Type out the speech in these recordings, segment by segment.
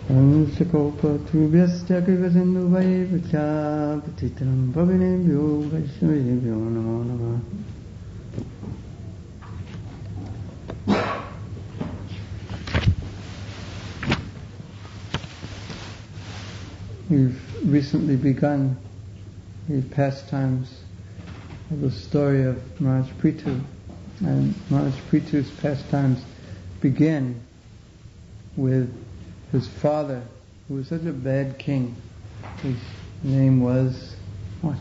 Ansakopa tubhyasya kriva sindhu vacha patitram pavinebhyo vaishnavebhyo namo namah. We've recently begun the pastimes of the story of Maharaja Prthu, and Maharaja Prithu's pastimes begin with his father, who was such a bad king. His name was what?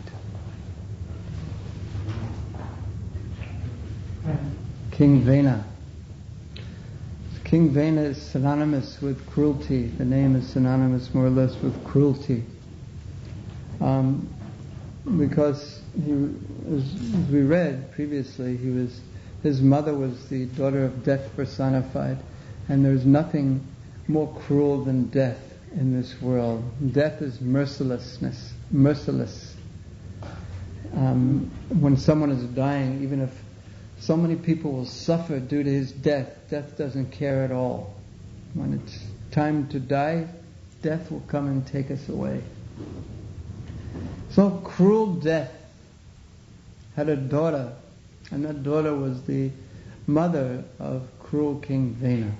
King Vena. King Vena is synonymous with cruelty. The name is synonymous more or less with cruelty. Because as we read previously, his mother was the daughter of death personified, and there's nothing more cruel than death in this world. Death is merciless. When someone is dying, even if so many people will suffer due to his death, death doesn't care at all. When it's time to die, death will come and take us away. So cruel death had a daughter, and that daughter was the mother of cruel King Vena.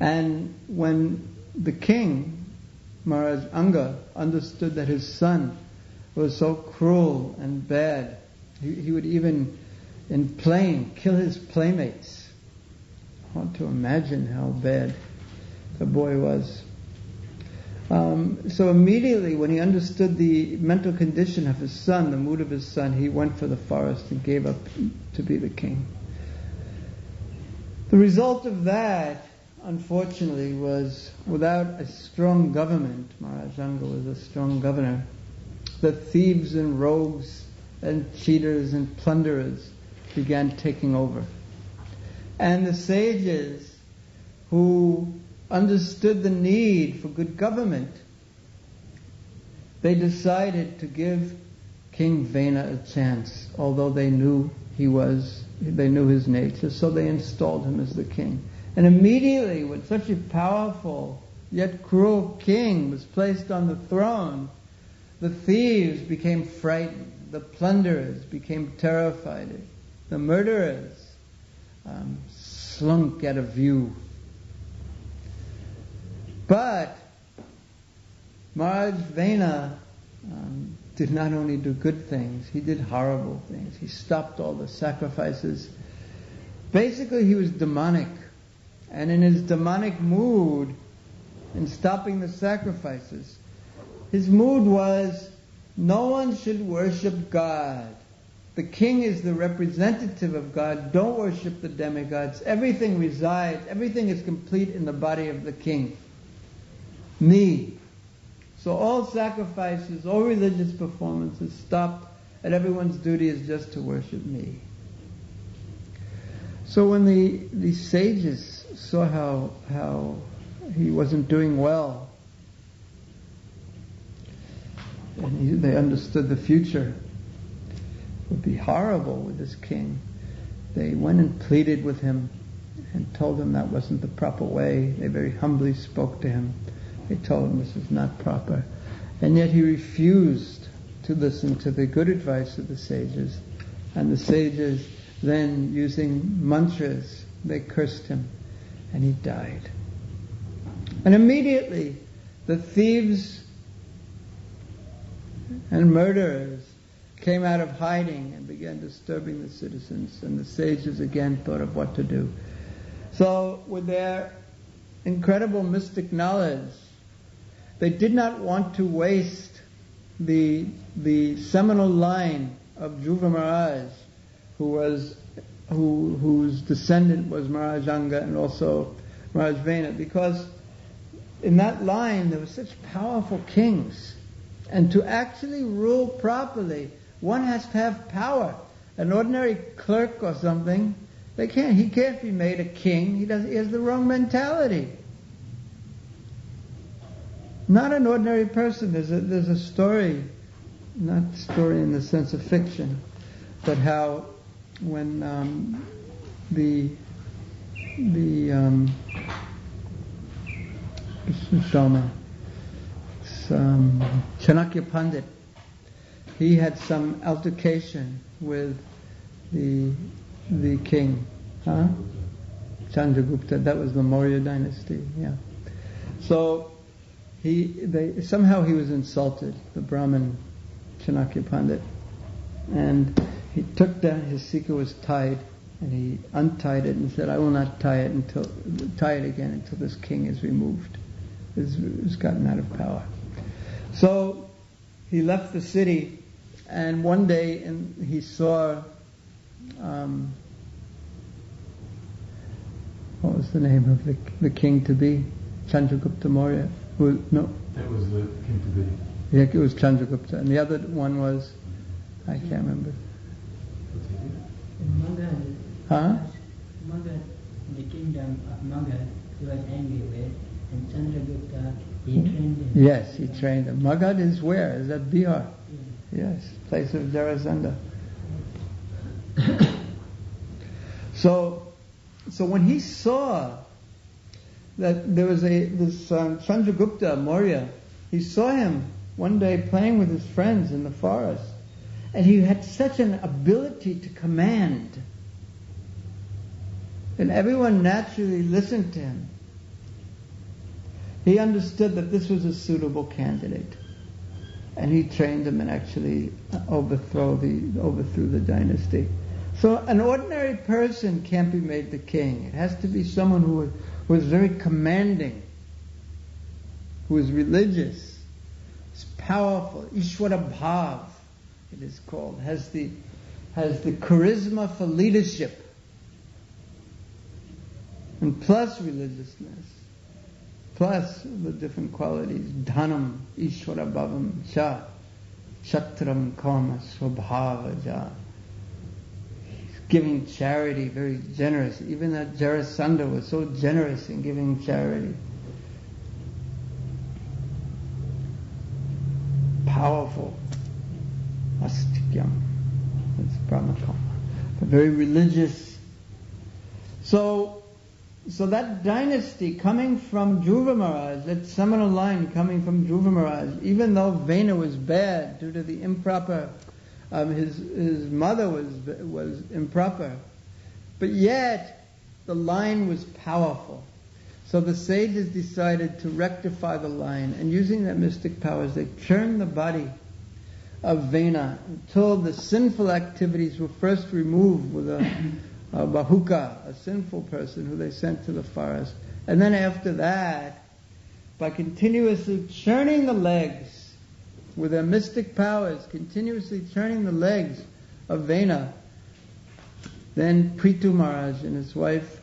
And when the king, Maharaj Anga, understood that his son was so cruel and bad, he would even in playing kill his playmates. I want to imagine how bad the boy was. So immediately when he understood the mental condition of his son, the mood of his son, he went for the forest and gave up to be the king. The result of that, unfortunately, was without a strong government, Maharaj Anga was a strong governor, the thieves and rogues and cheaters and plunderers began taking over. And the sages who understood the need for good government, they decided to give King Vena a chance, although they knew his nature, so they installed him as the king. And immediately, when such a powerful yet cruel king was placed on the throne, the thieves became frightened, the plunderers became terrified, the murderers slunk out of view. But Maharaj Vena did not only do good things, he did horrible things. He stopped all the sacrifices. Basically, he was demonic. And in his demonic mood, in stopping the sacrifices, his mood was, no one should worship God. The king is the representative of God. Don't worship the demigods. Everything resides, everything is complete in the body of the king. Me. So all sacrifices, all religious performances stopped, and everyone's duty is just to worship me. So when the sages saw how he wasn't doing well, and they understood the future would be horrible with this king, they went and pleaded with him and told him that wasn't the proper way. They very humbly spoke to him. They told him this is not proper. And yet he refused to listen to the good advice of the sages. And the sages then, using mantras, they cursed him, and he died. And immediately the thieves and murderers came out of hiding and began disturbing the citizens, and the sages again thought of what to do. So with their incredible mystic knowledge, they did not want to waste the seminal line of Dhruva Maharaj, whose descendant was Maharaj Anga and also Maharaj Vena, because in that line there were such powerful kings, and to actually rule properly, one has to have power. An ordinary clerk or something, he can't be made a king. He has the wrong mentality. Not an ordinary person. There's a story, not story in the sense of fiction, but how when the Soma. Chanakya Pandit. He had some altercation with the king. Chandragupta. That was the Maurya dynasty. Yeah. So somehow he was insulted, the Brahmin Chanakya Pandit, and he took down his sikha was tied, and he untied it and said, "I will not tie it again until this king is removed. It's gotten out of power." So he left the city, and one day he saw what was the name of the king to be? Chandragupta Maurya. No. That was the king to be. Yeah, it was Chandragupta, and the other one was, I can't remember. Magad. Huh? Magad, the kingdom of Magad, he was angry with, and Chandragupta, he trained him. Yes, he trained him. Magad is where? Is that Bihar? Yes, place of Jarasandha. So when he saw that there was this Chandragupta Maurya, he saw him one day playing with his friends in the forest, and he had such an ability to command, and everyone naturally listened to him. He understood that this was a suitable candidate, and he trained him and actually overthrew the dynasty. So an ordinary person can't be made the king. It has to be someone who was very commanding, who is religious, is powerful, Ishvara Bhav, it is called, has the charisma for leadership, and plus religiousness, plus the different qualities, dhanam, Ishvara Bhavam, cha, shatram karma, swabhava ja. Giving charity, very generous. Even that Jarasandha was so generous in giving charity. Powerful. Astikyam. That's Brahmakama. But very religious. So that dynasty coming from Dhruva Maharaj, that seminal line coming from Dhruva Maharaj, even though Vena was bad due to the improper his mother was improper, but yet the line was powerful. So the sages decided to rectify the line, and using their mystic powers, they churned the body of Vena until the sinful activities were first removed with a bahuka, a sinful person who they sent to the forest, and then after that, by continuously churning the legs with their mystic powers, continuously turning the legs of Vena, then Prthu Maharaj and his wife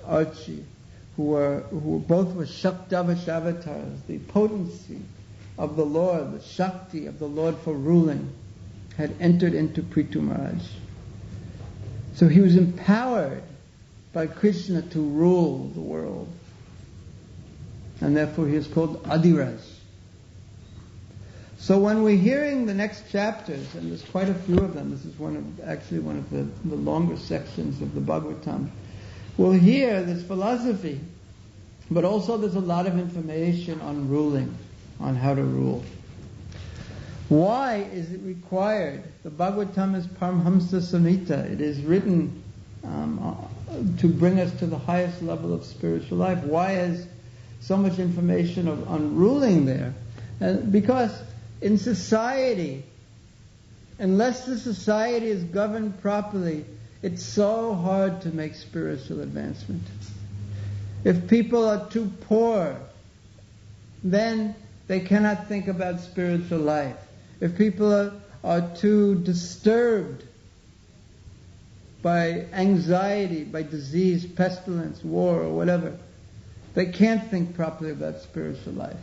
Archie, who both were Shaktavash avatars, the potency of the Lord, the Shakti of the Lord for ruling, had entered into Prthu Maharaj. So he was empowered by Krishna to rule the world, and therefore he is called Adiraj. So when we're hearing the next chapters, and there's quite a few of them, this is one of the longer sections of the Bhagavatam, we'll hear this philosophy, but also there's a lot of information on ruling, on how to rule. Why is it required? The Bhagavatam is Paramhamsa Samhita. It is written to bring us to the highest level of spiritual life. Why is so much information on ruling there? Because in society, unless the society is governed properly, it's so hard to make spiritual advancement. If people are too poor, then they cannot think about spiritual life. If people are too disturbed by anxiety, by disease, pestilence, war, or whatever, they can't think properly about spiritual life.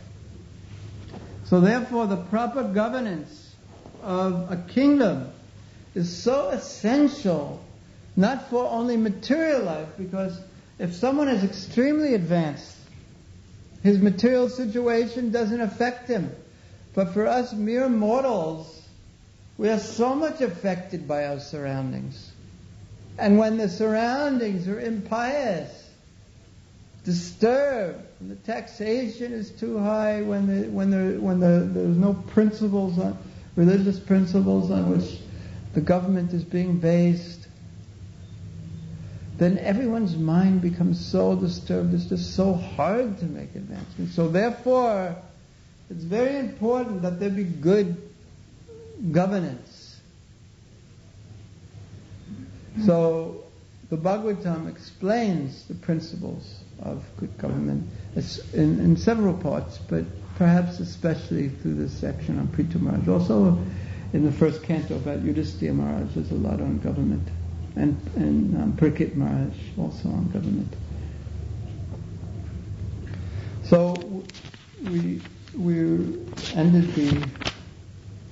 So therefore, the proper governance of a kingdom is so essential, not for only material life, because if someone is extremely advanced, his material situation doesn't affect him. But for us mere mortals, we are so much affected by our surroundings. And when the surroundings are impious, disturbed, when the taxation is too high, when there's no principles, religious principles on which the government is being based, then everyone's mind becomes so disturbed, it's just so hard to make advancements. So therefore, it's very important that there be good governance. So the Bhagavatam explains the principles of good government in several parts, but perhaps especially through this section on Prithu Maharaj. Also in the first canto about Yudhisthira Maharaj, there's a lot on government. And Parikshit Maharaj also on government. So we ended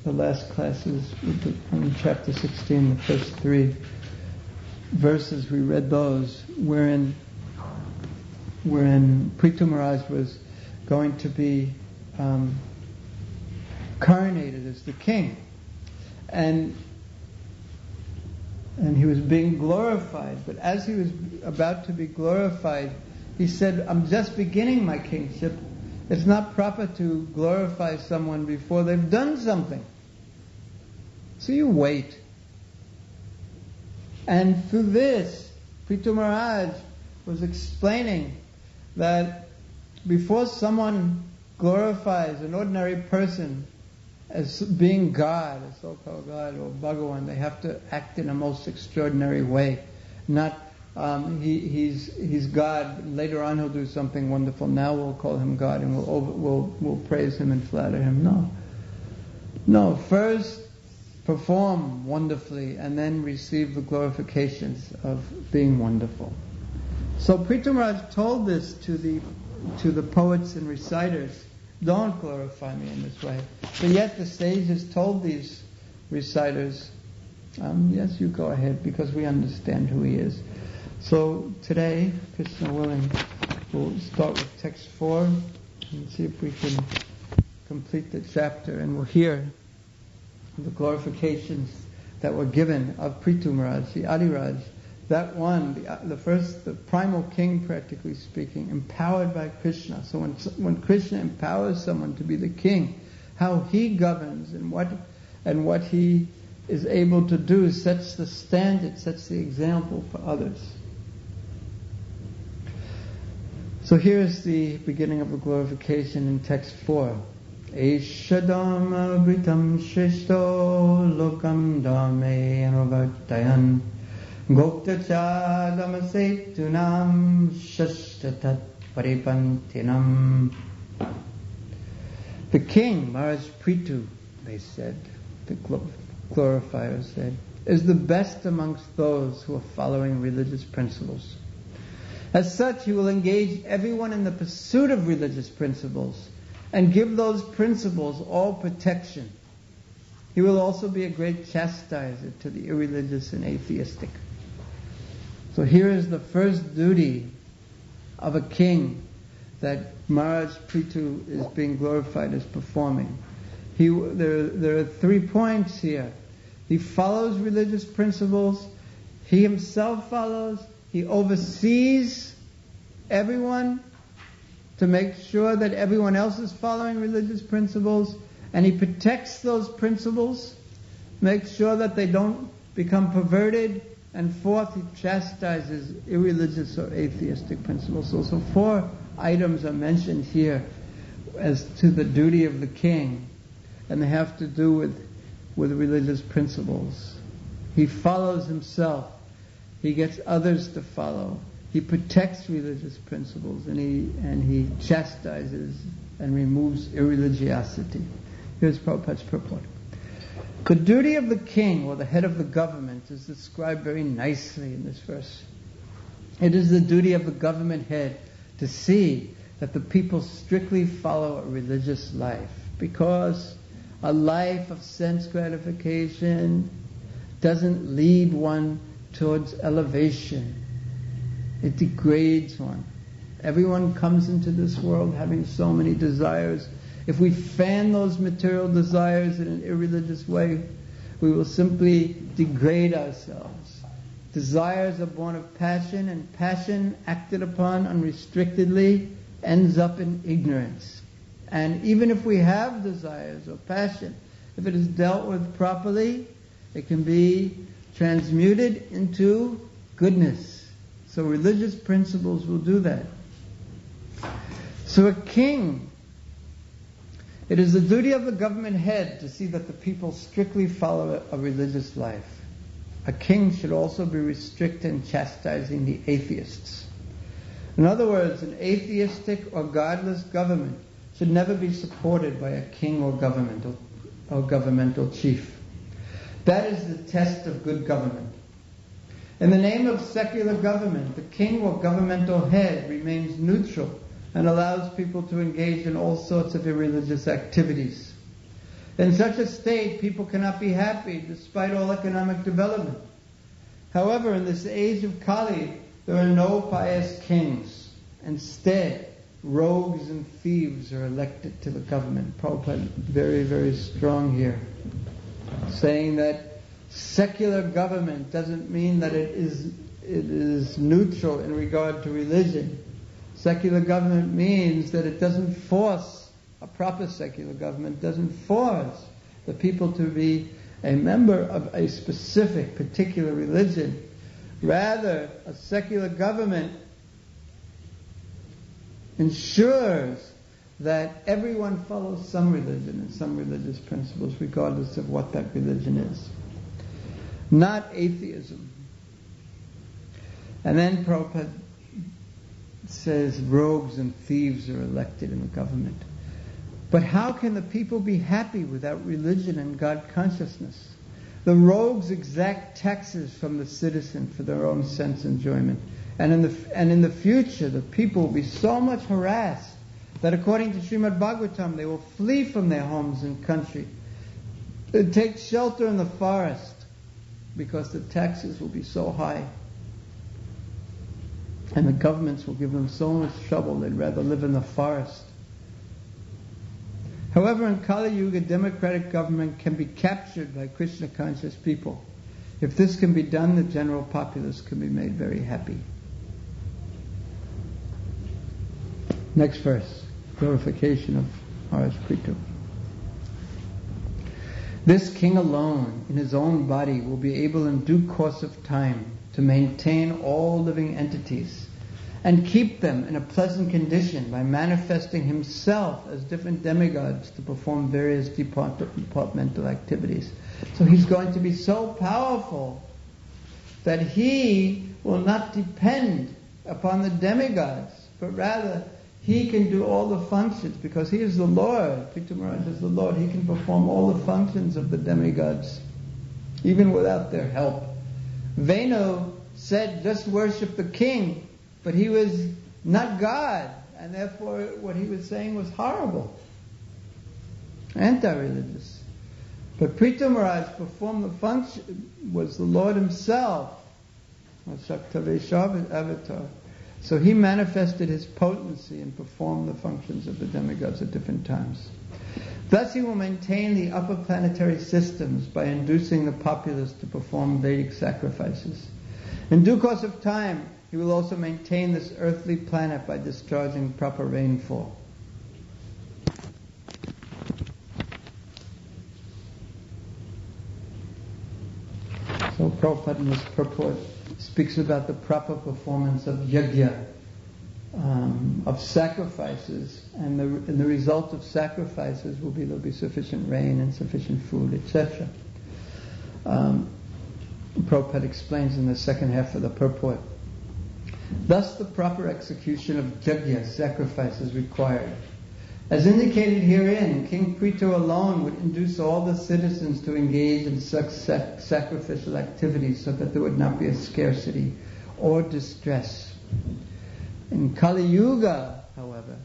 the last classes on chapter 16, the first 3 verses. We read those wherein Prithu Maharaj was going to be coronated as the king, and he was being glorified. But as he was about to be glorified, he said, "I'm just beginning my kingship. It's not proper to glorify someone before they've done something. So you wait." And through this, Prithu Maharaj was explaining that before someone glorifies an ordinary person as being God, a so-called God or Bhagavan, they have to act in a most extraordinary way. Not he's God. Later on, he'll do something wonderful. Now we'll call him God and we'll praise him and flatter him. No. First, perform wonderfully, and then receive the glorifications of being wonderful. So Prithu Maharaj told this to the poets and reciters. Don't glorify me in this way. But yet the sages told these reciters, yes, you go ahead, because we understand who he is. So today, Krishna willing, we'll start with text 4 and see if we can complete the chapter, and we'll hear the glorifications that were given of Prithu Maharaj, the Adiraj, that one, the primal king, practically speaking, empowered by Krishna. So when Krishna empowers someone to be the king, how he governs and what he is able to do sets the standard, sets the example for others. So here's the beginning of the glorification in text 4. Eshadam abritam shrishto lokam dame anuvartayan Goptacha damasetunam shashtatat paripantinam. The king, Maharaj Prithu, they said, the glorifier said, is the best amongst those who are following religious principles. As such, he will engage everyone in the pursuit of religious principles and give those principles all protection. He will also be a great chastiser to the irreligious and atheistic. So here is the first duty of a king that Maharaj Prthu is being glorified as performing. There are 3 points here. He follows religious principles, he himself follows, he oversees everyone to make sure that everyone else is following religious principles, and he protects those principles, makes sure that they don't become perverted, and fourth, he chastises irreligious or atheistic principles. So 4 items are mentioned here as to the duty of the king, and they have to do with religious principles. He follows himself, he gets others to follow, he protects religious principles, and he chastises and removes irreligiosity. Here's Prabhupada's purport. The duty of the king, or the head of the government, is described very nicely in this verse. It is the duty of the government head to see that the people strictly follow a religious life, because a life of sense gratification doesn't lead one towards elevation. It degrades one. Everyone comes into this world having so many desires. If we fan those material desires in an irreligious way, we will simply degrade ourselves. Desires are born of passion, and passion acted upon unrestrictedly ends up in ignorance. And even if we have desires or passion, if it is dealt with properly, it can be transmuted into goodness. So religious principles will do that. So a king, it is the duty of the government head to see that the people strictly follow a religious life. A king should also be restricted in chastising the atheists. In other words, an atheistic or godless government should never be supported by a king or governmental chief. That is the test of good government. In the name of secular government, the king or governmental head remains neutral and allows people to engage in all sorts of irreligious activities. In such a state, people cannot be happy despite all economic development. However, in this age of Kali, there are no pious kings. Instead, rogues and thieves are elected to the government. Prabhupada very, very strong here, saying that secular government doesn't mean that it is neutral in regard to religion. Secular government means that it doesn't force, a proper secular government doesn't force the people to be a member of a specific, particular religion. Rather, a secular government ensures that everyone follows some religion and some religious principles, regardless of what that religion is. Not atheism. And then Prabhupada says rogues and thieves are elected in the government. But how can the people be happy without religion and God consciousness? The rogues exact taxes from the citizen for their own sense enjoyment. And in the future, the people will be so much harassed that according to Srimad-Bhagavatam, they will flee from their homes and country. They take shelter in the forest because the taxes will be so high. And the governments will give them so much trouble, they'd rather live in the forest. However, in Kali-yuga, democratic government can be captured by Krishna-conscious people. If this can be done, the general populace can be made very happy. Next verse, glorification of Maharaja Prthu. This king alone, in his own body, will be able in due course of time to maintain all living entities and keep them in a pleasant condition by manifesting himself as different demigods to perform various departmental activities. So he's going to be so powerful that he will not depend upon the demigods, but rather he can do all the functions because he is the Lord. Prthu Maharaj is the Lord. He can perform all the functions of the demigods, even without their help. Venu said, just worship the king, but he was not God, and therefore what he was saying was horrible, anti-religious. But Prthu Maharaj performed the function, was the Lord himself, Shaktavesha avatar. So he manifested his potency and performed the functions of the demigods at different times. Thus he will maintain the upper planetary systems by inducing the populace to perform Vedic sacrifices. In due course of time, he will also maintain this earthly planet by discharging proper rainfall. So Prabhupada in his Purport speaks about the proper performance of yajna, of sacrifices, and the result of sacrifices will be there'll be sufficient rain and sufficient food, etc. Prabhupada explains in the second half of the Purport. Thus the proper execution of yajna, sacrifice, is required. As indicated herein, King Prthu alone would induce all the citizens to engage in such sacrificial activities so that there would not be a scarcity or distress. In Kali-yuga, however,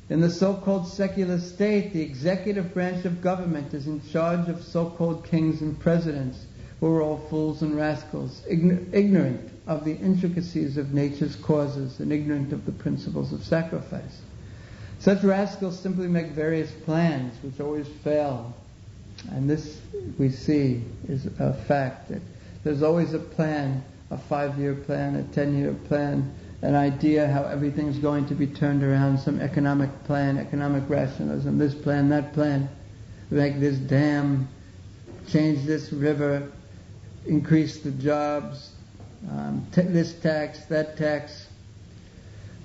in the so-called secular state, the executive branch of government is in charge of so-called kings and presidents, who are all fools and rascals, ignorant of the intricacies of nature's causes and ignorant of the principles of sacrifice. Such rascals simply make various plans which always fail. And this, we see, is a fact, that there's always a plan a 5-year plan, a 10-year plan, an idea how everything's going to be turned around, some economic plan, economic rationalism, this plan, that plan, make this dam, change this river, increase the jobs, this tax, that tax.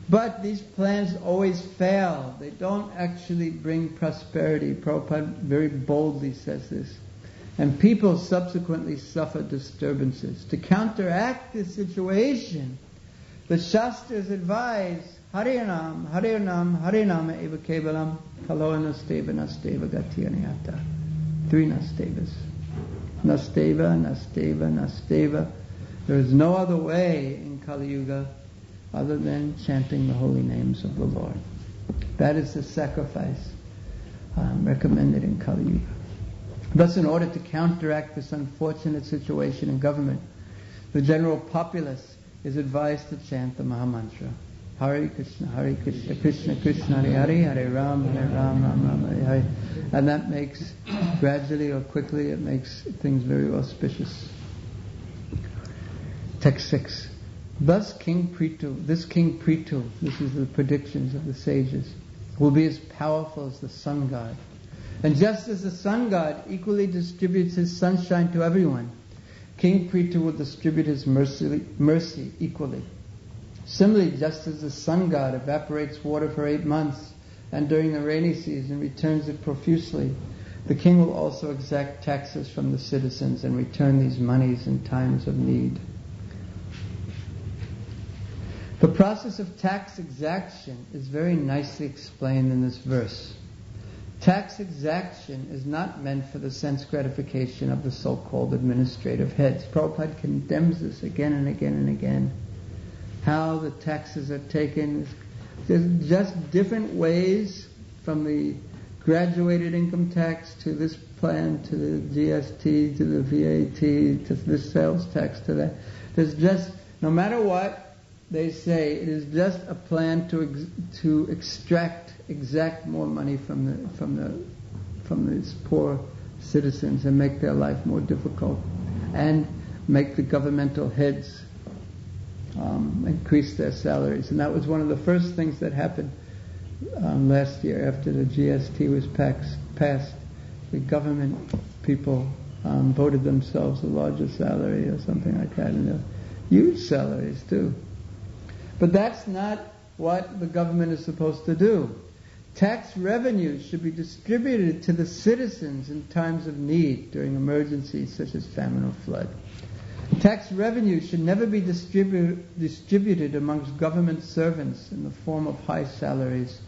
But these plans always fail. They don't actually bring prosperity. Prabhupada very boldly says this. And people subsequently suffer disturbances. To counteract this situation, the Shastras advise Harinam, Harinam, Harinama eva kevalam kalo nasteva nasteva gatyanyata. 3 nastevas. Nasteva, nasteva, nasteva. There is no other way in Kali-yuga other than chanting the holy names of the Lord. That is the sacrifice recommended in Kali-yuga. Thus, in order to counteract this unfortunate situation in government, the general populace is advised to chant the Mahamantra. Hare Krishna, Krishna Krishna, Hare Hare, Hare Ram, Ram Ram, Hare Hare. And that makes, gradually or quickly, it makes things very auspicious. Text 6. Thus King Prthu, this is the predictions of the sages, will be as powerful as the sun god. And just as the sun god equally distributes his sunshine to everyone, King Prthu will distribute his mercy equally. Similarly, just as the sun god evaporates water for 8 months and during the rainy season returns it profusely, the king will also exact taxes from the citizens and return these monies in times of need. The process of tax exaction is very nicely explained in this verse. Tax exaction is not meant for the sense gratification of the so-called administrative heads. Prabhupada condemns this again and again and again. How the taxes are taken. There's just different ways, from the graduated income tax to this plan, to the GST, to the VAT, to this sales tax, to that. There's just, no matter what they say, it is just a plan to exact more money from these poor citizens and make their life more difficult, and make the governmental heads increase their salaries. And that was one of the first things that happened last year after the GST was passed. The government people voted themselves a larger salary or something like that, and huge salaries too. But that's not what the government is supposed to do. Tax revenues should be distributed to the citizens in times of need, during emergencies such as famine or flood. Tax revenues should never be distributed amongst government servants in the form of high salaries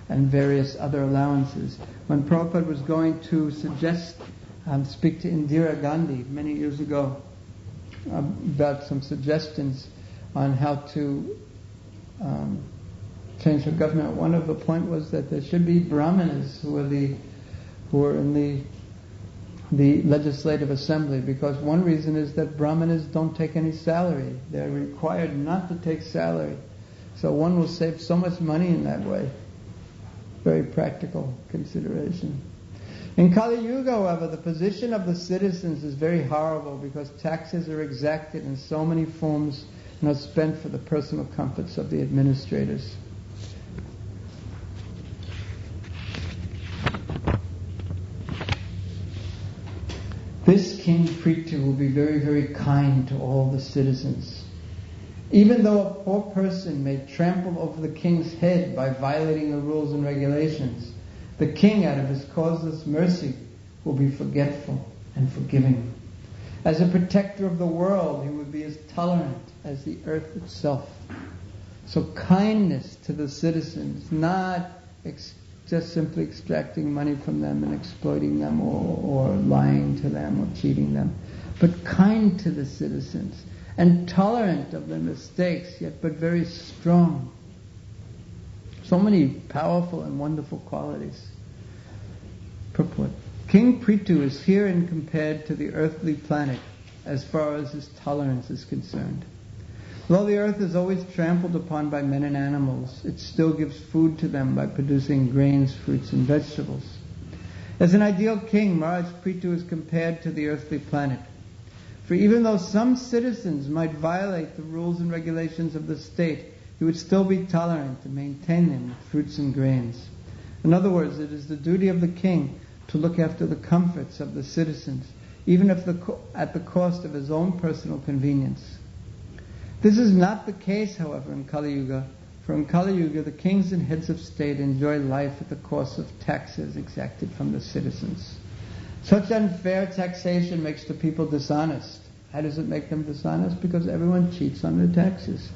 and various other allowances. When Prabhupada was going to speak to Indira Gandhi many years ago about some suggestions on how to change the government, one of the point was that there should be brahmanas who are in the legislative assembly, because one reason is that brahmanas don't take any salary. They're required not to take salary. So one will save so much money in that way. Very practical consideration. In Kali-yuga, however, the position of the citizens is very horrible, because taxes are exacted in so many forms and are spent for the personal comforts of the administrators. This King Prthu will be very, very kind to all the citizens. Even though a poor person may trample over the king's head by violating the rules and regulations, the king, out of his causeless mercy, will be forgetful and forgiving. As a protector of the world, he would be as tolerant as the earth itself. So kindness to the citizens, not just simply extracting money from them and exploiting them, or lying to them or cheating them, but kind to the citizens and tolerant of their mistakes, yet but very strong. So many powerful and wonderful qualities. Purport. King Prthu is herein compared to the earthly planet as far as his tolerance is concerned. Though the earth is always trampled upon by men and animals, it still gives food to them by producing grains, fruits, and vegetables. As an ideal king, Maharaja Prthu is compared to the earthly planet. For even though some citizens might violate the rules and regulations of the state, he would still be tolerant and maintain them with fruits and grains. In other words, it is the duty of the king to look after the comforts of the citizens, even if at the cost of his own personal convenience. This is not the case, however, in Kali-yuga, for in Kali-yuga the kings and heads of state enjoy life at the cost of taxes exacted from the citizens. Such unfair taxation makes the people dishonest. How does it make them dishonest? Because everyone cheats on their taxes.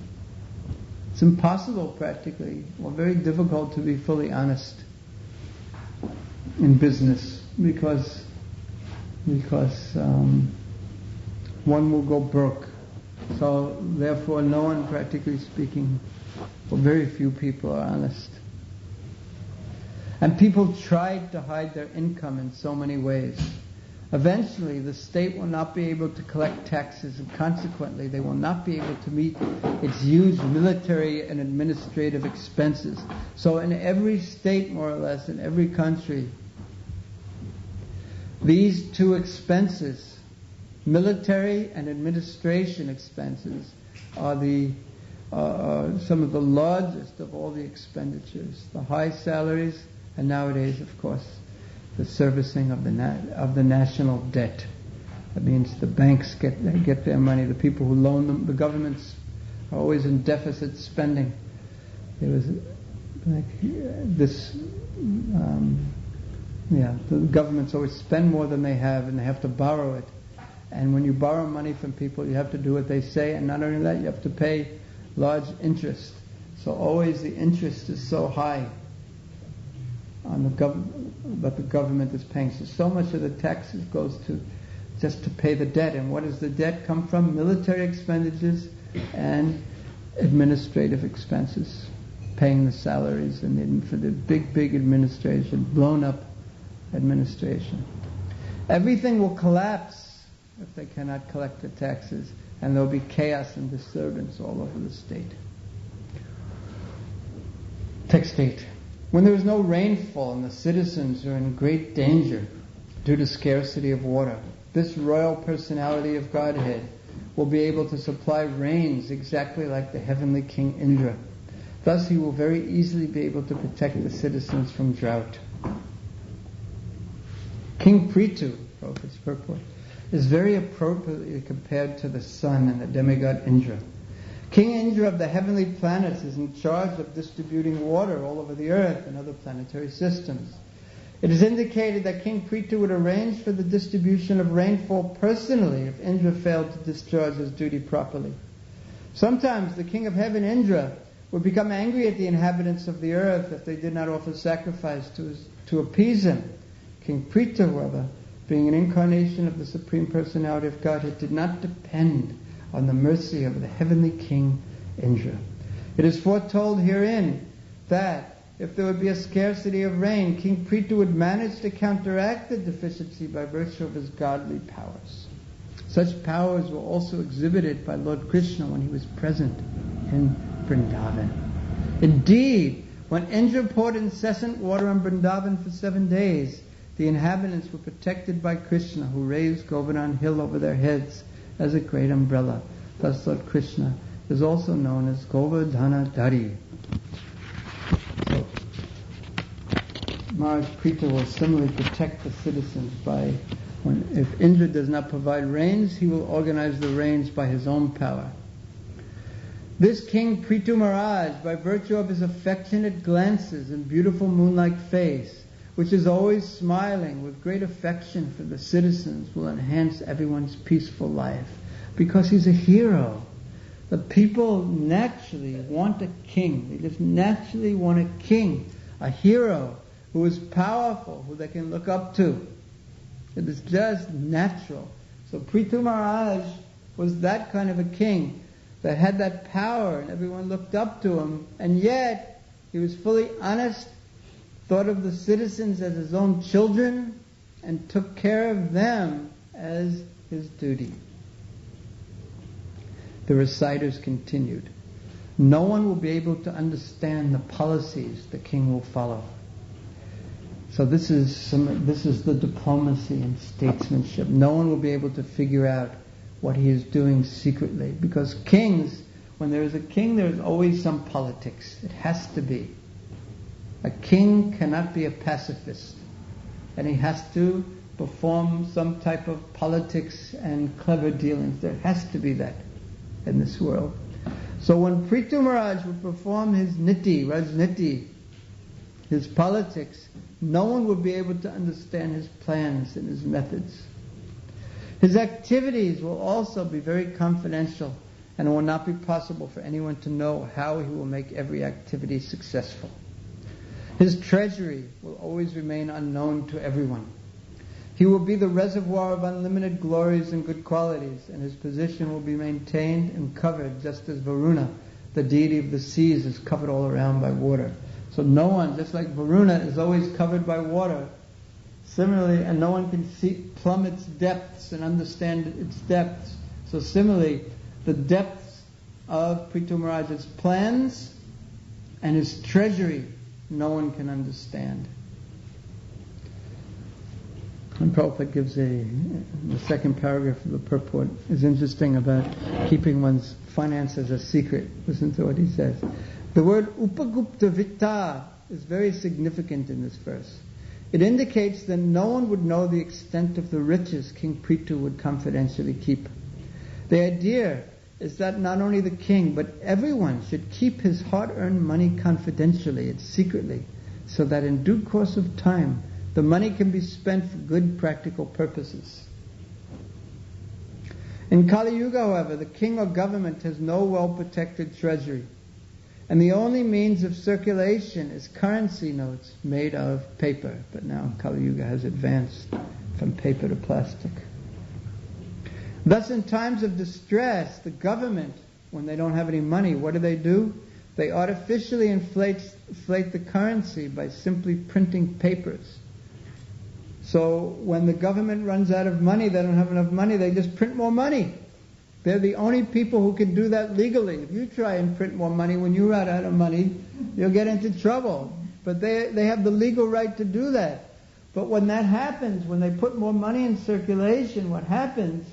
It's impossible practically, or very difficult to be fully honest in business because one will go broke. So therefore no one, practically speaking, or very few people are honest. And people tried to hide their income in so many ways. Eventually the state will not be able to collect taxes, and consequently they will not be able to meet its huge military and administrative expenses. So in every state, more or less, in every country, these two expenses, military and administration expenses, are some of the largest of all the expenditures. The high salaries, and nowadays, of course, the servicing of the national debt. That means the banks get their money. The people who loan them, the governments are always in deficit spending. There was the governments always spend more than they have, and they have to borrow it. And when you borrow money from people, you have to do what they say, and not only that, you have to pay large interest. So always the interest is so high on that the government is paying. So much of the taxes goes to just to pay the debt. And what does the debt come from? Military expenditures and administrative expenses, paying the salaries and for the big administration, blown up administration. Everything will collapse if they cannot collect the taxes, and there will be chaos and disturbance all over the state. Text 8. When there is no rainfall and the citizens are in great danger due to scarcity of water, this royal personality of Godhead will be able to supply rains exactly like the heavenly King Indra. Thus he will very easily be able to protect the citizens from drought. King Prthu, Prabhupada's purport, is very appropriately compared to the sun and the demigod Indra. King Indra of the heavenly planets is in charge of distributing water all over the earth and other planetary systems. It is indicated that King Prthu would arrange for the distribution of rainfall personally if Indra failed to discharge his duty properly. Sometimes the King of Heaven, Indra, would become angry at the inhabitants of the earth if they did not offer sacrifice to appease him. King Prthu, however, being an incarnation of the Supreme Personality of Godhead, did not depend on the mercy of the heavenly King Indra. It is foretold herein that if there would be a scarcity of rain, King Prthu would manage to counteract the deficiency by virtue of his godly powers. Such powers were also exhibited by Lord Krsna when he was present in Vrindavan. Indeed, when Indra poured incessant water on Vrindavan for 7 days, the inhabitants were protected by Krsna, who raised Govardhan hill over their heads as a great umbrella. Thus Lord Krsna is also known as Govardhana Dari. So, Maharaj Prthu will similarly protect the citizens if Indra does not provide rains, he will organize the rains by his own power. This King Prthu Maharaj, by virtue of his affectionate glances and beautiful moon-like face, which is always smiling with great affection for the citizens, will enhance everyone's peaceful life. Because he's a hero. The people naturally want a king. They just naturally want a king, a hero who is powerful, who they can look up to. It is just natural. So Prthu Maharaj was that kind of a king that had that power and everyone looked up to him, and yet he was fully honest, thought of the citizens as his own children, and took care of them as his duty. The reciters continued. No one will be able to understand the policies the king will follow. So this is the diplomacy and statesmanship. No one will be able to figure out what he is doing secretly. Because kings, when there is a king, there is always some politics. It has to be. A king cannot be a pacifist. And he has to perform some type of politics and clever dealings. There has to be that in this world. So when Prthu Maharaj would perform his niti, rajniti, his politics, no one would be able to understand his plans and his methods. His activities will also be very confidential, and it will not be possible for anyone to know how he will make every activity successful. His treasury will always remain unknown to everyone. He will be the reservoir of unlimited glories and good qualities, and his position will be maintained and covered just as Varuna, the deity of the seas, is covered all around by water. So no one, just like Varuna is always covered by water, similarly, and no one can plumb its depths and understand its depths. So similarly, the depths of Prthu Maharaj's plans and his treasury, no one can understand. And Prabhupada gives the second paragraph of the purport is interesting about keeping one's finances a secret. Listen to what he says. The word upagupta vitta is very significant in this verse. It indicates that no one would know the extent of the riches King Prthu would confidentially keep. The idea is that not only the king, but everyone should keep his hard-earned money confidentially and secretly, so that in due course of time, the money can be spent for good practical purposes. In Kali-yuga, however, the king or government has no well-protected treasury, and the only means of circulation is currency notes made of paper. But now Kali-yuga has advanced from paper to plastic. Thus, in times of distress, the government, when they don't have any money, what do? They artificially inflate the currency by simply printing papers. So when the government runs out of money, they don't have enough money, they just print more money. They're the only people who can do that legally. If you try and print more money when you run out of money, you'll get into trouble. But they have the legal right to do that. But when that happens, when they put more money in circulation, what happens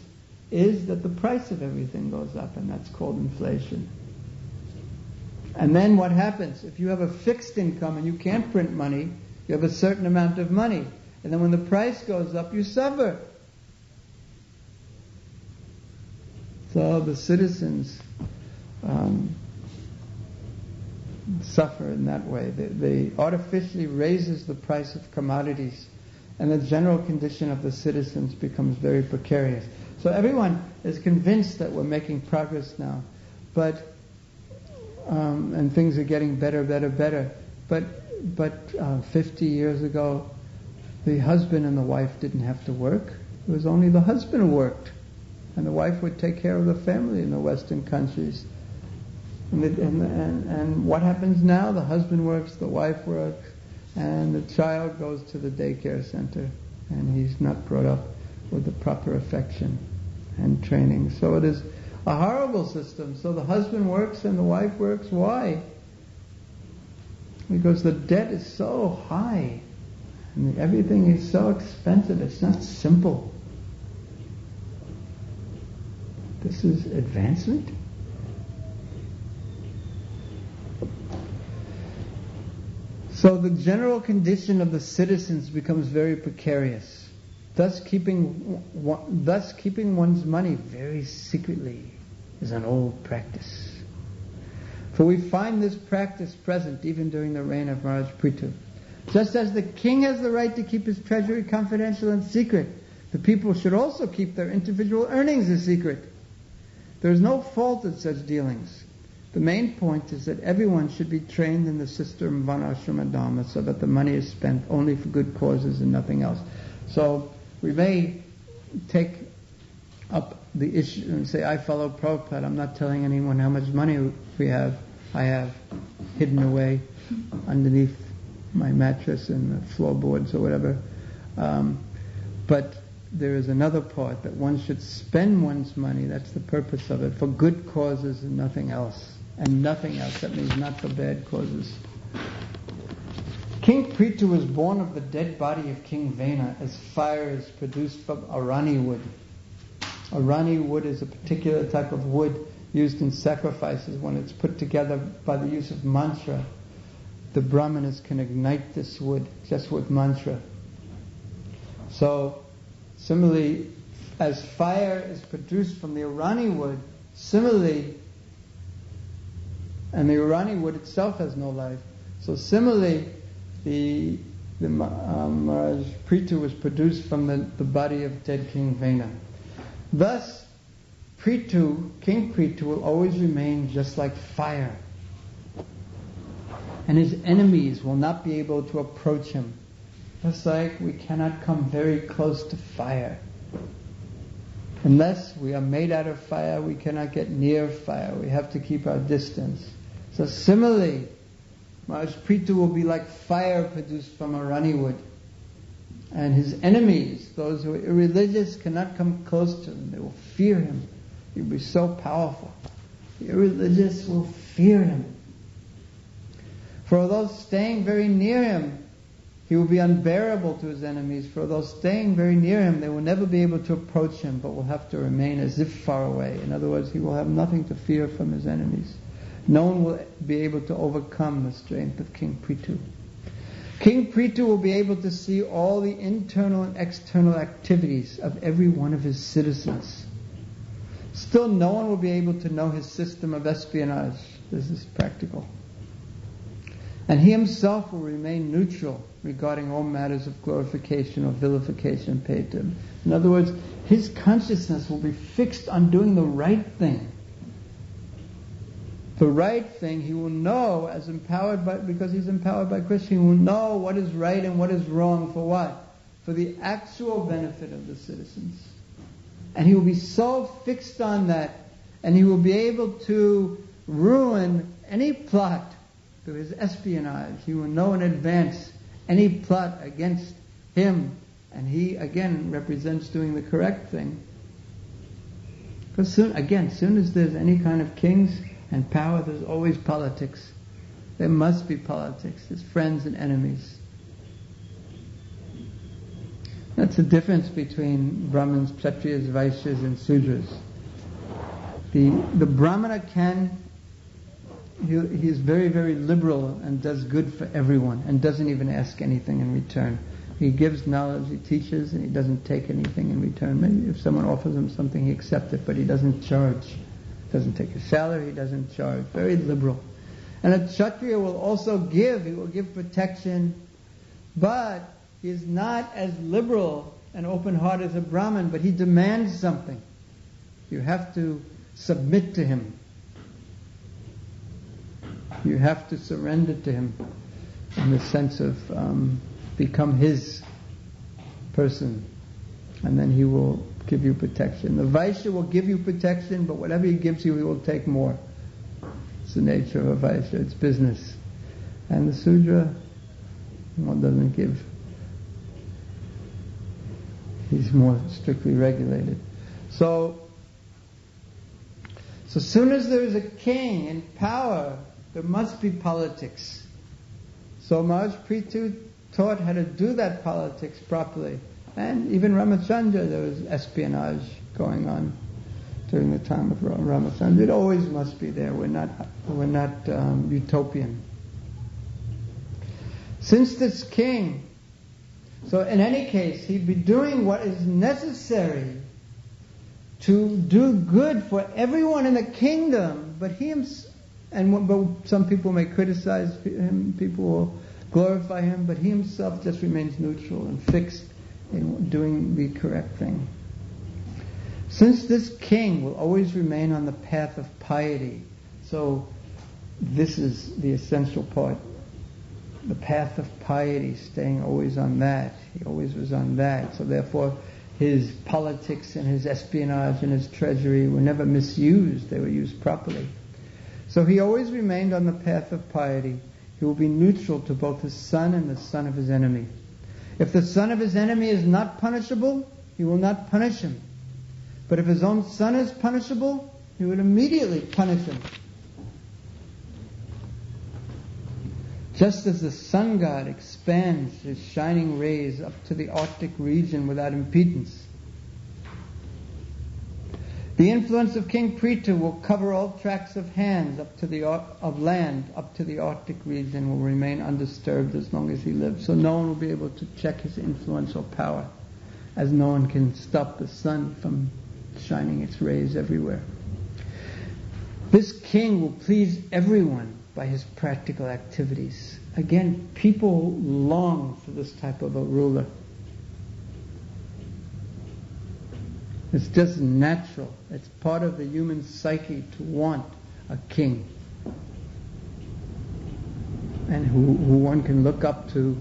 is that the price of everything goes up, and that's called inflation. And then what happens? If you have a fixed income and you can't print money, you have a certain amount of money. And then when the price goes up, you suffer. So the citizens suffer in that way. They artificially raises the price of commodities, and the general condition of the citizens becomes very precarious. So everyone is convinced that we're making progress now, but and things are getting better. But 50 years ago, the husband and the wife didn't have to work. It was only the husband who worked, and the wife would take care of the family in the Western countries. And what happens now? The husband works, the wife works, and the child goes to the daycare center, and he's not brought up with the proper affection and training. So it is a horrible system. So the husband works and the wife works. Why? Because the debt is so high, and everything is so expensive. It's not simple. This is advancement. So the general condition of the citizens becomes very precarious. Thus keeping one's money very secretly is an old practice. For we find this practice present even during the reign of Maharaja Prthu. Just as the king has the right to keep his treasury confidential and secret, the people should also keep their individual earnings a secret. There is no fault in such dealings. The main point is that everyone should be trained in the system of Varnashrama Dharma, so that the money is spent only for good causes and nothing else. So we may take up the issue and say, I follow Prabhupada, I'm not telling anyone how much money I have hidden away underneath my mattress and the floorboards or whatever. But there is another part, that one should spend one's money, that's the purpose of it, for good causes and nothing else. And nothing else, that means not for bad causes. King Prthu was born of the dead body of King Vena, as fire is produced from arani wood. Arani wood is a particular type of wood used in sacrifices. When it's put together by the use of mantra, the brahmanas can ignite this wood just with mantra. So, similarly, as fire is produced from the Arani wood, similarly, and the Arani wood itself has no life. So similarly, the Maharaja Prthu was produced from the body of dead King Vena. Thus, King Prthu will always remain just like fire. And his enemies will not be able to approach him. Just like we cannot come very close to fire. Unless we are made out of fire, we cannot get near fire. We have to keep our distance. So similarly, Maharaja Prthu will be like fire produced from Arani wood. And his enemies, those who are irreligious, cannot come close to him. They will fear him. He will be so powerful. The irreligious will fear him. For those staying very near him, he will be unbearable to his enemies. For those staying very near him, they will never be able to approach him, but will have to remain as if far away. In other words, he will have nothing to fear from his enemies. No one will be able to overcome the strength of King Prthu. King Prthu will be able to see all the internal and external activities of every one of his citizens. Still, no one will be able to know his system of espionage. This is practical. And he himself will remain neutral regarding all matters of glorification or vilification paid to him. In other words, his consciousness will be fixed on doing the right thing. The right thing he will know because he's empowered by Krishna. He will know what is right and what is wrong for what? For the actual benefit of the citizens. And he will be so fixed on that, and he will be able to ruin any plot through his espionage. He will know in advance any plot against him, and he again represents doing the correct thing. Because soon as there's any kind of kings and power, there's always politics. There must be politics. There's friends and enemies. That's the difference between Brahmins, Kshatriyas, Vaishyas and Sudras. The Brahmana he is very, very liberal and does good for everyone and doesn't even ask anything in return. He gives knowledge, he teaches, and he doesn't take anything in return. Maybe if someone offers him something, he accepts it, but he doesn't charge. Doesn't take a salary, he doesn't charge. Very liberal. And a Kshatriya will also give. He will give protection, but he is not as liberal and open-hearted as a Brahmin, but he demands something. You have to submit to him. You have to surrender to him in the sense of become his person, and then he will give you protection. The Vaishya will give you protection, but whatever he gives you, he will take more. It's the nature of a Vaishya. It's business. And the Sudra, one doesn't give. He's more strictly regulated. So soon as there is a king in power, there must be politics. So Maharaja Prthu taught how to do that politics properly. And even Ramachandra, there was espionage going on during the time of Ramachandra. It always must be there. We're not utopian. Since this king, so in any case, he'd be doing what is necessary to do good for everyone in the kingdom, but but some people may criticize him, people will glorify him, but he himself just remains neutral and fixed in doing the correct thing. Since this king will always remain on the path of piety, so this is the essential part. The path of piety, staying always on that. He always was on that. So therefore, his politics and his espionage and his treasury were never misused. They were used properly. So he always remained on the path of piety. He will be neutral to both his son and the son of his enemy. If the son of his enemy is not punishable, he will not punish him. But if his own son is punishable, he would immediately punish him. Just as the sun god expands his shining rays up to the Arctic region without impedance, The influence of King Prthu will cover all tracts of land up to the Arctic region, will remain undisturbed as long as he lives. So no one will be able to check his influence or power, as no one can stop the sun from shining its rays everywhere. This king will please everyone by his practical activities. Again, people long for this type of a ruler. It's just natural. It's part of the human psyche to want a king, and who one can look up to,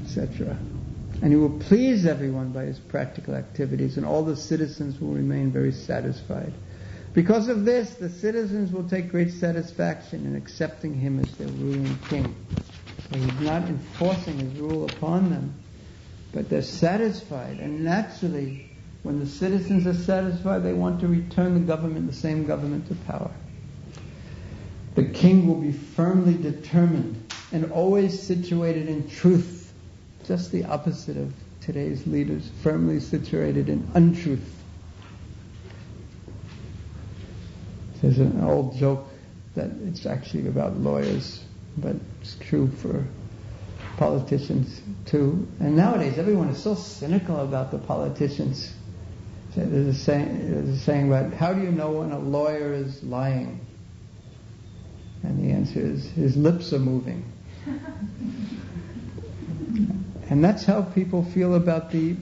etc. And he will please everyone by his practical activities, and all the citizens will remain very satisfied. Because of this, the citizens will take great satisfaction in accepting him as their ruling king. So he's not enforcing his rule upon them, but they're satisfied. And naturally, when the citizens are satisfied, they want to return the same government to power. The king will be firmly determined and always situated in truth, just the opposite of today's leaders, firmly situated in untruth. There's an old joke that it's actually about lawyers, but it's true for politicians too. And nowadays everyone is so cynical about the politicians. There's a saying about, how do you know when a lawyer is lying? And the answer is, his lips are moving. And that's how people feel about the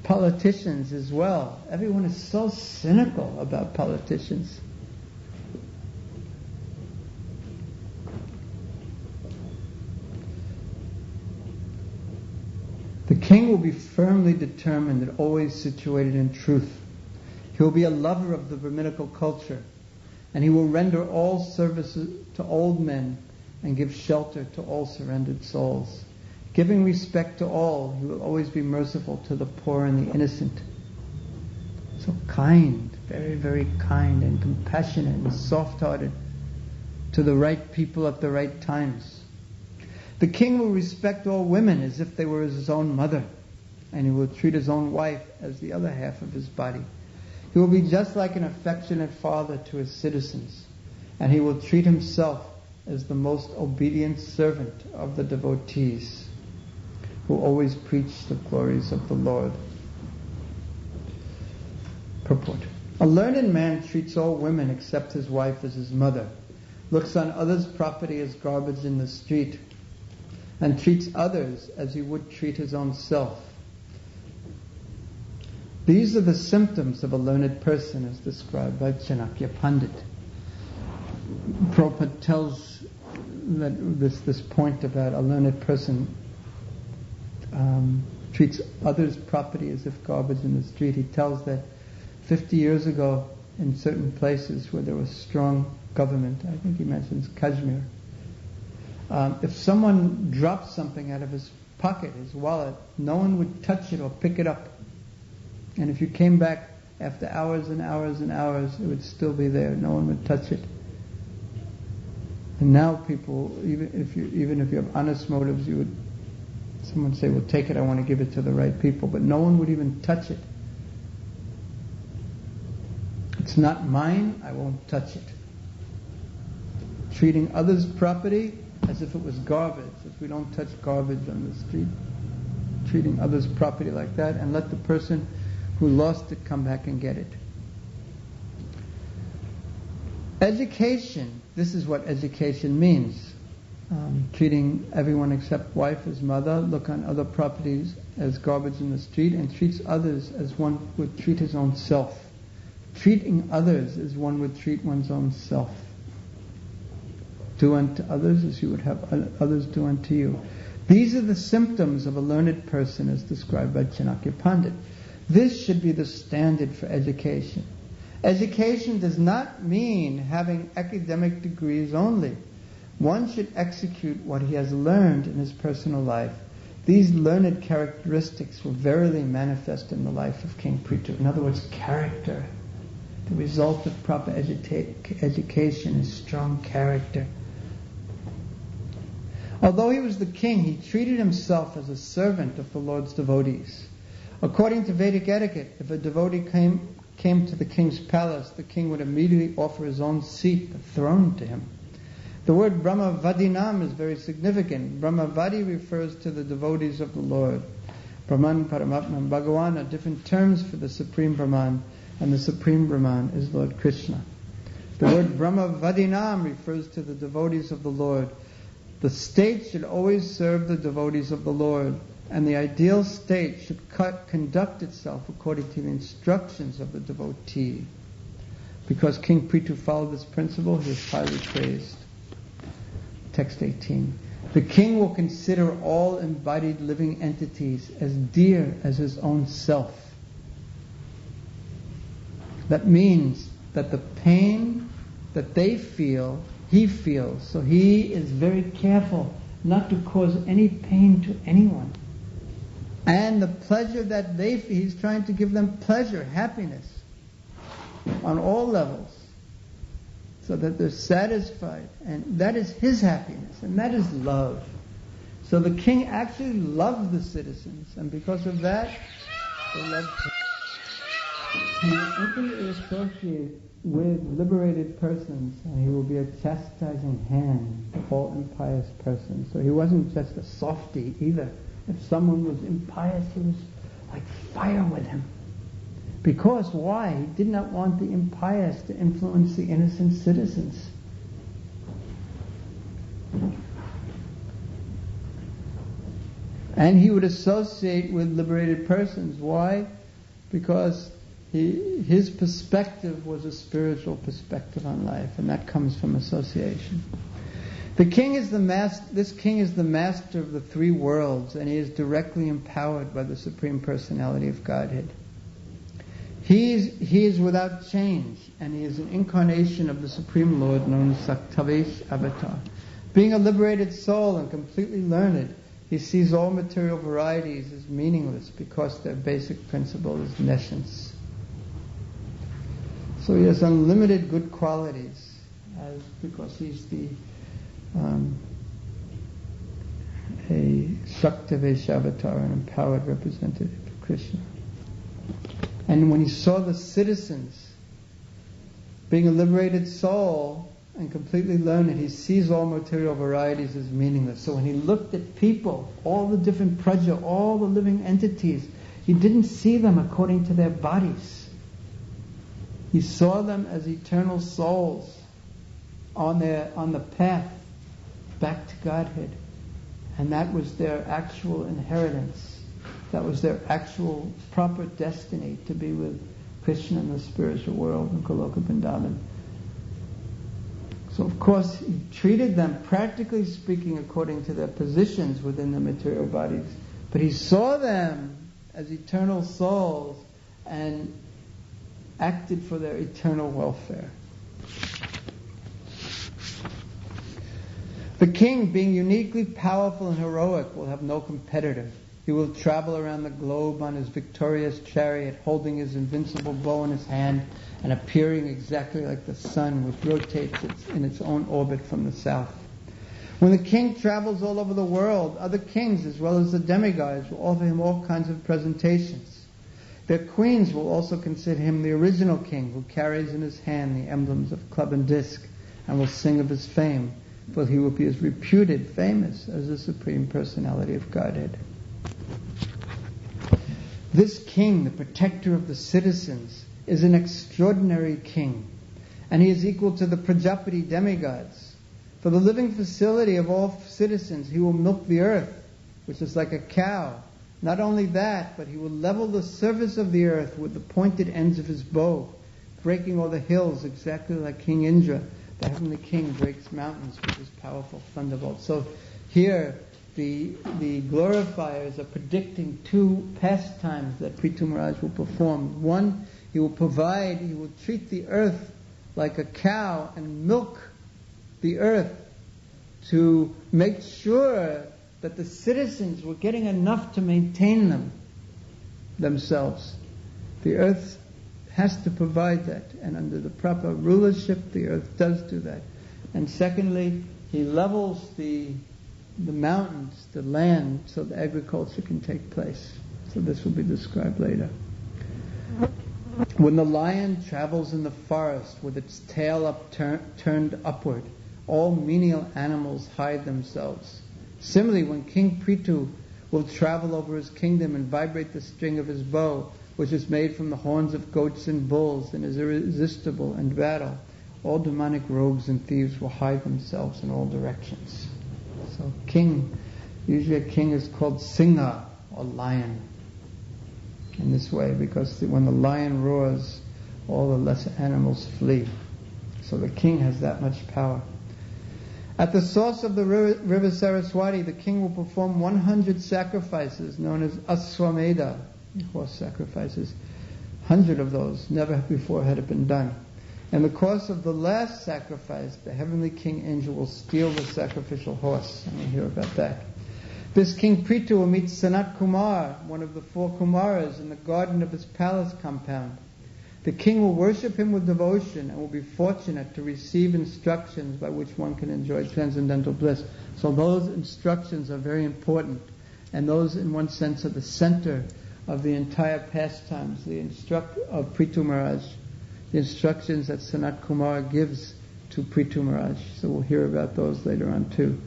politicians as well. Everyone is so cynical about politicians. The king will be firmly determined and always situated in truth. He will be a lover of the Brahminical culture, and he will render all services to old men and give shelter to all surrendered souls. Giving respect to all, he will always be merciful to the poor and the innocent. So kind, very, very kind and compassionate and soft-hearted to the right people at the right times. The king will respect all women as if they were his own mother, and he will treat his own wife as the other half of his body. He will be just like an affectionate father to his citizens, and he will treat himself as the most obedient servant of the devotees, who always preach the glories of the Lord. Purport. A learned man treats all women except his wife as his mother, looks on others' property as garbage in the street, and treats others as he would treat his own self. These are the symptoms of a learned person as described by Chanakya Pandit. Prabhupada tells that this point about a learned person treats others' property as if garbage in the street. He tells that 50 years ago in certain places where there was strong government, I think he mentions Kashmir, if someone dropped something out of his pocket, his wallet, no one would touch it or pick it up. And if you came back after hours and hours and hours, it would still be there. No one would touch it. And now people, even if you have honest motives, someone would say, well, take it, I want to give it to the right people. But no one would even touch it. It's not mine, I won't touch it. Treating others' property as if it was garbage. If we don't touch garbage on the street, treating others' property like that, and let the person who lost it come back and get it. Education, this is what education means. Treating everyone except wife as mother, look on other properties as garbage in the street, and treats others as one would treat his own self. Treating others as one would treat one's own self. Do unto others as you would have others do unto you. These are the symptoms of a learned person as described by Chanakya Pandit. This should be the standard for education. Education does not mean having academic degrees only. One should execute what he has learned in his personal life. These learned characteristics will verily manifest in the life of King Prthu. In other words, character. The result of proper education is strong character. Although he was the king, he treated himself as a servant of the Lord's devotees. According to Vedic etiquette, if a devotee came to the king's palace, the king would immediately offer his own seat, the throne, to him. The word Brahmavadinam is very significant. Brahmavadi refers to the devotees of the Lord. Brahman, Paramatman, Bhagavan are different terms for the Supreme Brahman, and the Supreme Brahman is Lord Krishna. The word Brahmavadinam refers to the devotees of the Lord. The state should always serve the devotees of the Lord, and the ideal state should conduct itself according to the instructions of the devotee. Because King Prthu followed this principle, he is highly praised. Text 18. The king will consider all embodied living entities as dear as his own self. That means that the pain that they feel, he feels. So he is very careful not to cause any pain to anyone. And the pleasure that they feel, he's trying to give them pleasure, happiness, on all levels, so that they're satisfied. And that is his happiness, and that is love. So the king actually loves the citizens, and because of that, they love him. He will intimately associate with liberated persons, and he will be a chastising hand to all impious persons. So he wasn't just a softy either. If someone was impious, he was like fire with him. Because why? He did not want the impious to influence the innocent citizens. And he would associate with liberated persons. Why? Because his perspective was a spiritual perspective on life, and that comes from association. This king is the master of the three worlds, and he is directly empowered by the Supreme Personality of Godhead. He is without change, and he is an incarnation of the Supreme Lord known as Saktavesh Avatar. Being a liberated soul and completely learned, he sees all material varieties as meaningless because their basic principle is nescience. So he has unlimited good qualities because he's a Saktavesh Avatar, an empowered representative of Krishna. And when he saw the citizens, being a liberated soul and completely learned, he sees all material varieties as meaningless. So when he looked at people, all the different praja, all the living entities, he didn't see them according to their bodies. He saw them as eternal souls on the path back to Godhead. And that was their actual inheritance. That was their actual proper destiny, to be with Krishna in the spiritual world in Goloka Vrindavan. So of course he treated them, practically speaking, according to their positions within the material bodies. But he saw them as eternal souls and acted for their eternal welfare. The king, being uniquely powerful and heroic, will have no competitor. He will travel around the globe on his victorious chariot, holding his invincible bow in his hand and appearing exactly like the sun, which rotates in its own orbit from the south. When the king travels all over the world, other kings as well as the demigods will offer him all kinds of presentations. Their queens will also consider him the original king, who carries in his hand the emblems of club and disc, and will sing of his fame, for he will be as reputed famous as the Supreme Personality of Godhead. This king, the protector of the citizens, is an extraordinary king, and he is equal to the Prajapati demigods. For the living facility of all citizens, he will milk the earth, which is like a cow. Not only that, but he will level the surface of the earth with the pointed ends of his bow, breaking all the hills exactly like King Indra, the heavenly king, breaks mountains with his powerful thunderbolt. So here, the glorifiers are predicting two pastimes that Prthu Maharaj will perform. One, he will treat the earth like a cow and milk the earth to make sure that the citizens were getting enough to maintain themselves. The earth has to provide that, and under the proper rulership, the earth does do that. And secondly, he levels the mountains, the land, so the agriculture can take place. So this will be described later. When the lion travels in the forest with its tail turned upward, all menial animals hide themselves. Similarly, when King Prthu will travel over his kingdom and vibrate the string of his bow, which is made from the horns of goats and bulls and is irresistible in battle, all demonic rogues and thieves will hide themselves in all directions. So usually a king is called Singha, or lion, in this way, because when the lion roars, all the lesser animals flee. So the king has that much power. At the source of the river Saraswati, the king will perform 100 sacrifices known as Aswamedha, horse sacrifices. 100 of those, never before had it been done. In the course of the last sacrifice, the heavenly king angel will steal the sacrificial horse. And we'll hear about that. This King Prthu will meet Sanat Kumar, one of the 4 Kumaras, in the garden of his palace compound. The king will worship him with devotion and will be fortunate to receive instructions by which one can enjoy transcendental bliss. So those instructions are very important, and those in one sense are the center of the entire pastimes, of Prthu Maharaj, the instructions that Sanat Kumar gives to Prthu Maharaj. So we'll hear about those later on too.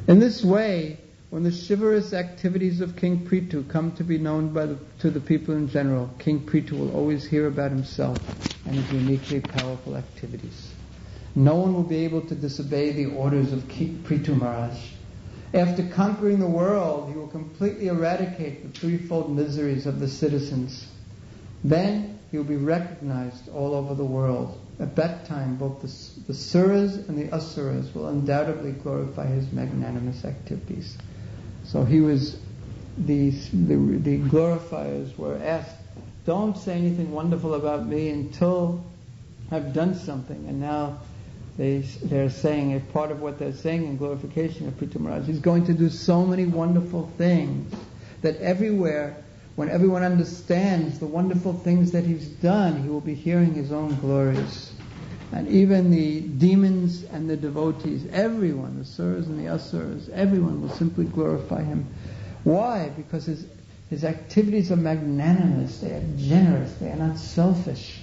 In this way, when the chivalrous activities of King Prthu come to be known to the people in general, King Prthu will always hear about himself and his uniquely powerful activities. No one will be able to disobey the orders of King Prthu Maharaj. After conquering the world, he will completely eradicate the threefold miseries of the citizens. Then he will be recognized all over the world. At that time, both the Suras and the Asuras will undoubtedly glorify his magnanimous activities. So he was, the glorifiers were asked, don't say anything wonderful about me until I've done something. And now they're saying, a part of what they're saying in glorification of Prthu Maharaj, he's going to do so many wonderful things that everywhere, when everyone understands the wonderful things that he's done, he will be hearing his own glories. And even the demons and the devotees, everyone, the Suras and the Asuras, everyone will simply glorify him. Why? Because his activities are magnanimous, they are generous, they are not selfish.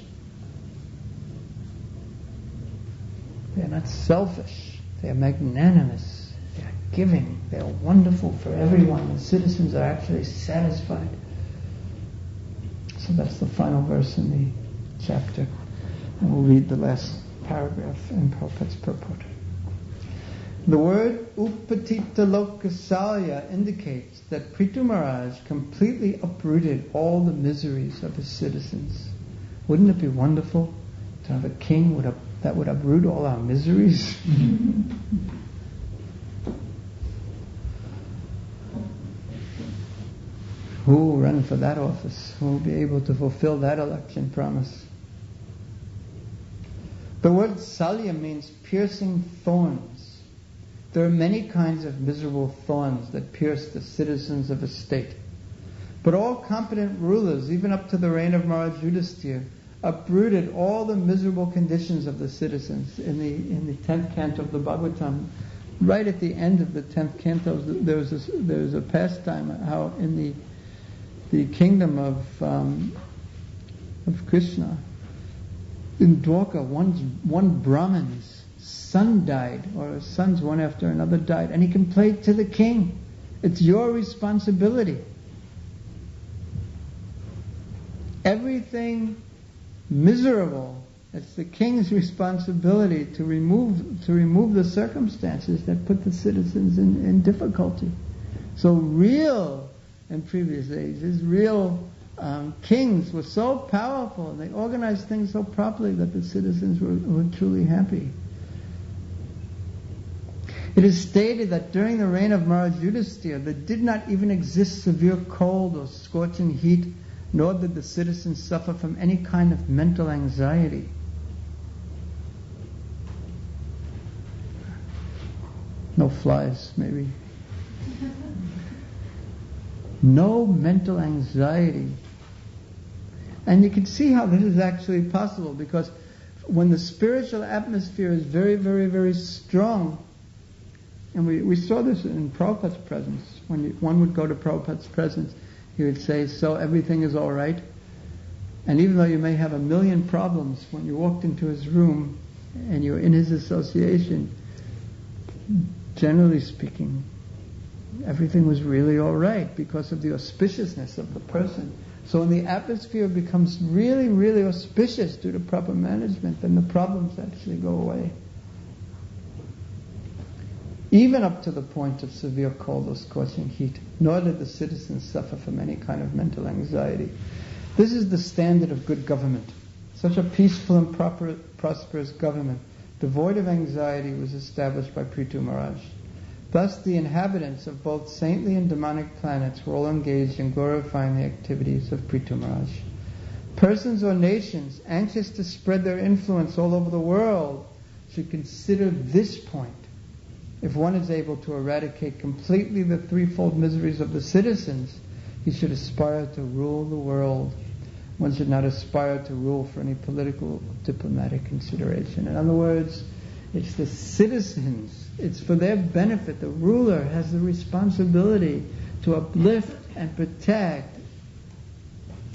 They are not selfish, they are magnanimous, they are giving, they are wonderful for everyone. The citizens are actually satisfied. So that's the final verse in the chapter. And we'll read the last paragraph in Prabhupada's purport. The word Upatita Lokasalya indicates that Prthu Maharaj completely uprooted all the miseries of his citizens. Wouldn't it be wonderful to have a king that would uproot all our miseries? Who will run for that office? Who will be able to fulfill that election promise? The word salya means piercing thorns. There are many kinds of miserable thorns that pierce the citizens of a state. But all competent rulers, even up to the reign of Maharaja Yudhisthira, uprooted all the miserable conditions of the citizens. In the 10th canto of the Bhagavatam, right at the end of the 10th canto, there was a pastime how in the kingdom of Krsna, in Dwarka, one Brahman's son died, or his sons one after another died, and he complained to the king, it's your responsibility. Everything miserable, it's the king's responsibility to remove the circumstances that put the citizens in difficulty. So in previous ages, real kings were so powerful, and they organized things so properly that the citizens were truly happy. It is stated that during the reign of Maharaja Yudhisthira, there did not even exist severe cold or scorching heat, nor did the citizens suffer from any kind of mental anxiety. No flies, maybe. No mental anxiety. And you can see how this is actually possible, because when the spiritual atmosphere is very, very, very strong, And we saw this in Prabhupada's presence. When one would go to Prabhupada's presence, he would say, so everything is all right? And even though you may have a million problems, when you walked into his room and you're in his association, generally speaking, everything was really all right because of the auspiciousness of the person. So when the atmosphere becomes really, really auspicious due to proper management, then the problems actually go away. Even up to the point of severe cold or scorching heat, nor did the citizens suffer from any kind of mental anxiety. This is the standard of good government. Such a peaceful and prosperous government, devoid of anxiety, was established by Prthu Maharaj. Thus the inhabitants of both saintly and demonic planets were all engaged in glorifying the activities of Prthu Maharaj. Persons or nations anxious to spread their influence all over the world should consider this point. If one is able to eradicate completely the threefold miseries of the citizens, he should aspire to rule the world. One should not aspire to rule for any political or diplomatic consideration. In other words, it's the citizens, it's for their benefit. The ruler has the responsibility to uplift and protect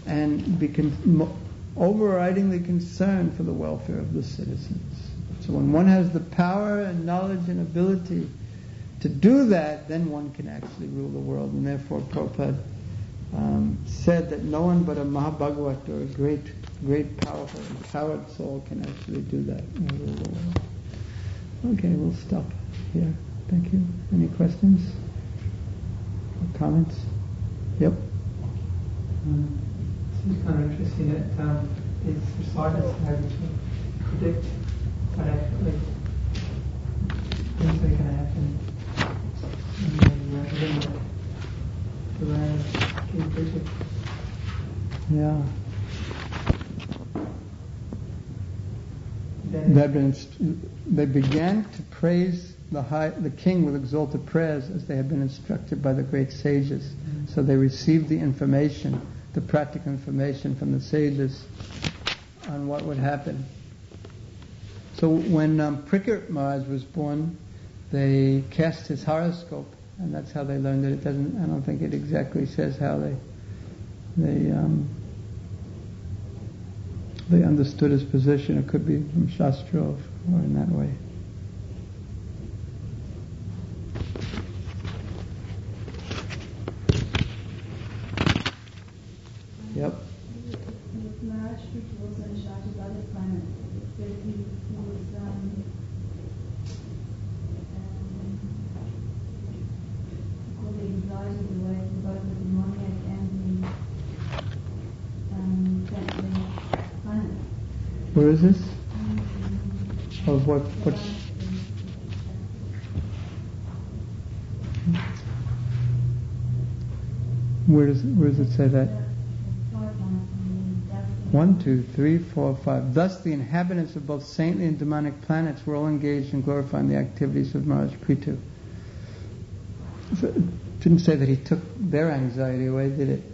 and be overridingly concerned for the welfare of the citizens. So when one has the power and knowledge and ability to do that, then one can actually rule the world. And therefore Prabhupada said that no one but a Mahabhagavat or a great, powerful, empowered soul can actually do that and rule the world. Okay, we'll stop here. Thank you. Any questions or comments? Yep. Seems kind of interesting that it's reciters are able to predict what actually things that are going to happen in the land King Prthu. Yeah. They began to praise the king with exalted prayers as they had been instructed by the great sages. Mm-hmm. So they received the information, the practical information from the sages on what would happen. So when Prikrit Maharaj was born, they cast his horoscope, and that's how they learned it. I don't think it exactly says how they understood his position. It could be from Shastra or in that way. Yep. Maharaja Prthu was initiated by the planet. That he was called the anxiety away from both the demoniac and the saintly planet. Where is this? Of what? Where does it say that? 1, 2, 3, 4, 5. Thus the inhabitants of both saintly and demonic planets were all engaged in glorifying the activities of Maharaja Prthu. So it didn't say that he took their anxiety away, did it?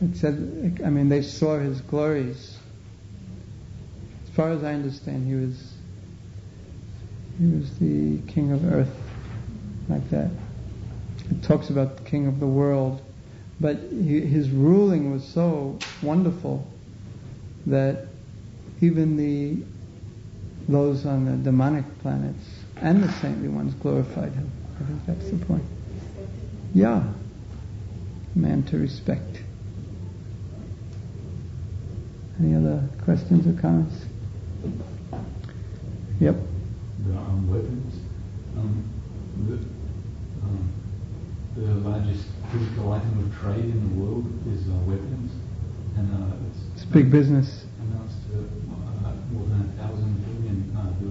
It said, they saw his glories. As far as I understand, he was the king of earth, like that. It talks about the king of the world, but his ruling was so wonderful that even those on the demonic planets and the saintly ones glorified him. I think that's the point. Yeah, man to respect. Any other questions or comments? Yep. The weapons. The largest physical item of trade in the world is weapons, and it's big business. Amounts to more than 1,000 billion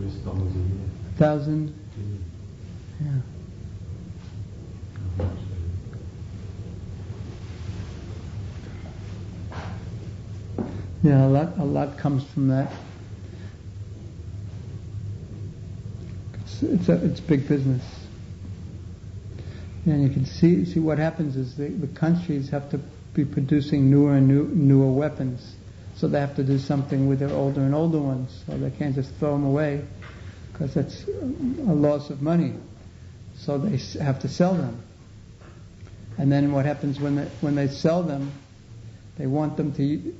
US dollars a year. 1,000? Yeah. Yeah, a lot comes from that. It's big business. And you can see what happens is the countries have to be producing newer and newer weapons. So they have to do something with their older and older ones. So they can't just throw them away because that's a loss of money. so they have to sell them. And then what happens when they sell them? They want them to.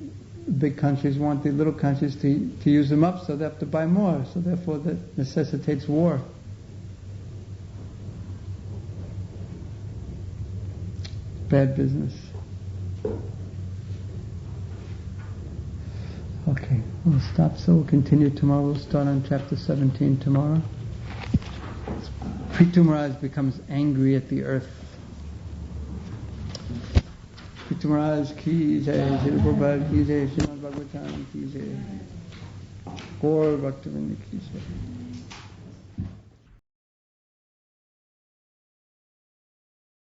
Big countries want the little countries to use them up, so they have to buy more. So therefore, that necessitates war. Bad business. Okay, we'll stop. So we'll continue tomorrow. We'll start on chapter 17 tomorrow. Prthu Maharaj becomes angry at the earth. Prthu Maharaj ki jai, Shri Prabhupada ki jai, Srimad-Bhagavatam ki jai, Gaur Bhaktivinoda ki jai.